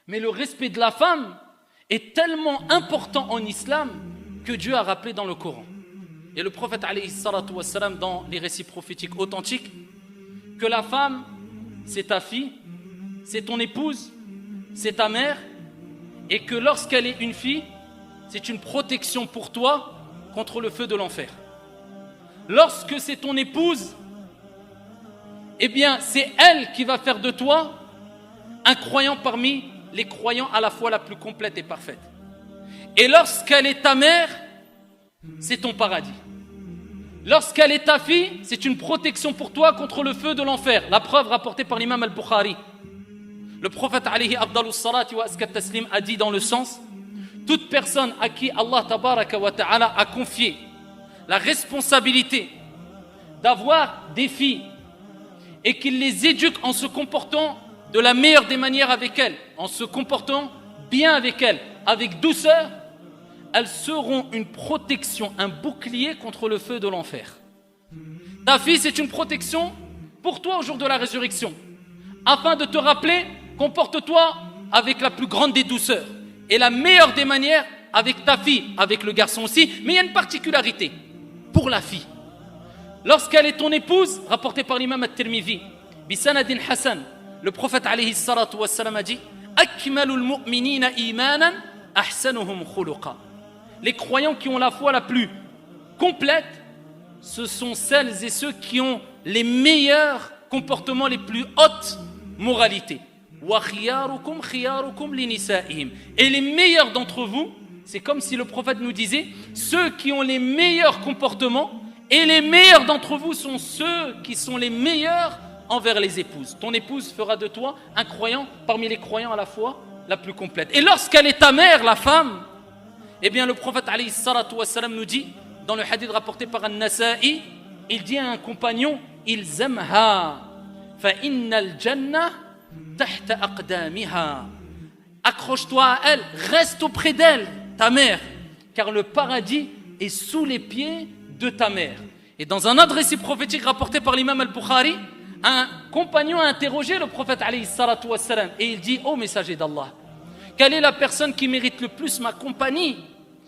Mais le respect de la femme est tellement important en islam que Dieu a rappelé dans le Coran. Et le prophète alayhi salatu wassalam, dans les récits prophétiques authentiques, que la femme, c'est ta fille, c'est ton épouse, c'est ta mère, et que lorsqu'elle est une fille, c'est une protection pour toi contre le feu de l'enfer. Lorsque c'est ton épouse, eh bien c'est elle qui va faire de toi un croyant parmi les croyants à la fois la plus complète et parfaite. Et lorsqu'elle est ta mère, c'est ton paradis. Lorsqu'elle est ta fille, c'est une protection pour toi contre le feu de l'enfer. La preuve rapportée par l'imam al-Bukhari. Le prophète alayhi afdalus salati wa askat taslim a dit dans le sens: toute personne à qui Allah tabaraka wa ta'ala a confié la responsabilité d'avoir des filles et qu'il les éduque en se comportant de la meilleure des manières avec elles, en se comportant bien avec elles, avec douceur, elles seront une protection, un bouclier contre le feu de l'enfer. Ta fille, c'est une protection pour toi au jour de la résurrection, afin de te rappeler: comporte-toi avec la plus grande des douceurs et la meilleure des manières avec ta fille, avec le garçon aussi. Mais il y a une particularité pour la fille. Lorsqu'elle est ton épouse, rapporté par l'imam at-Tirmidhi, bisanadin Hassan, le prophète alayhi salatu wassalam a dit: akmalul mu'minina imanan ahsanuhum khuluqa. Les croyants qui ont la foi la plus complète, ce sont celles et ceux qui ont les meilleurs comportements, les plus hautes moralités. Et les meilleurs d'entre vous, c'est comme si le prophète nous disait: ceux qui ont les meilleurs comportements, et les meilleurs d'entre vous sont ceux qui sont les meilleurs envers les épouses. Ton épouse fera de toi un croyant parmi les croyants à la foi la plus complète. Et lorsqu'elle est ta mère, la femme, eh bien le prophète alayhi salatu wassalam nous dit, dans le hadith rapporté par An-Nasa'i, il dit à un compagnon: ilzamha fa innal jannah tahta aqdamiha. Accroche-toi à elle, reste auprès d'elle, ta mère, car le paradis est sous les pieds de ta mère. Et dans un autre récit prophétique rapporté par l'imam al-Bukhari, un compagnon a interrogé le prophète alayhi salatu wassalam et il dit: ô messager d'Allah, quelle est la personne qui mérite le plus ma compagnie?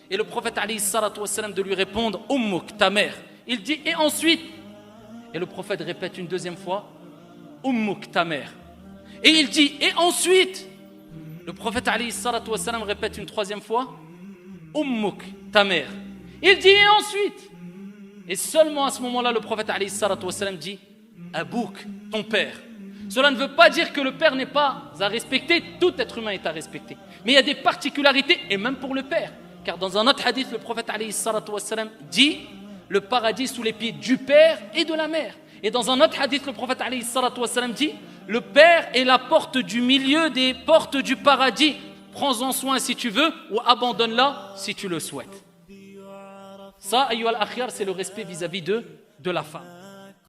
Et le prophète alayhi salatu wassalam de lui répondre: Ummuk, ta mère. Il dit: et ensuite? Et le prophète répète une deuxième fois: Ummuk, ta mère. Et il dit: et ensuite? Le prophète alayhi salatu wassalam répète une troisième fois: Ummuk, ta mère. Il dit: et ensuite? Et seulement à ce moment-là, le prophète alayhi salatu wassalam dit: Abouk, ton père. Cela ne veut pas dire que le père n'est pas à respecter, tout être humain est à respecter. Mais il y a des particularités, et même pour le père. Car dans un autre hadith, le prophète alayhi salatu wassalam dit: le paradis sous les pieds du père et de la mère. Et dans un autre hadith, le prophète alayhi salatu wassalam dit: le père est la porte du milieu des portes du paradis. Prends-en soin si tu veux, ou abandonne-la si tu le souhaites. Ça, ayyuhal akhyar, c'est le respect vis-à-vis de la femme.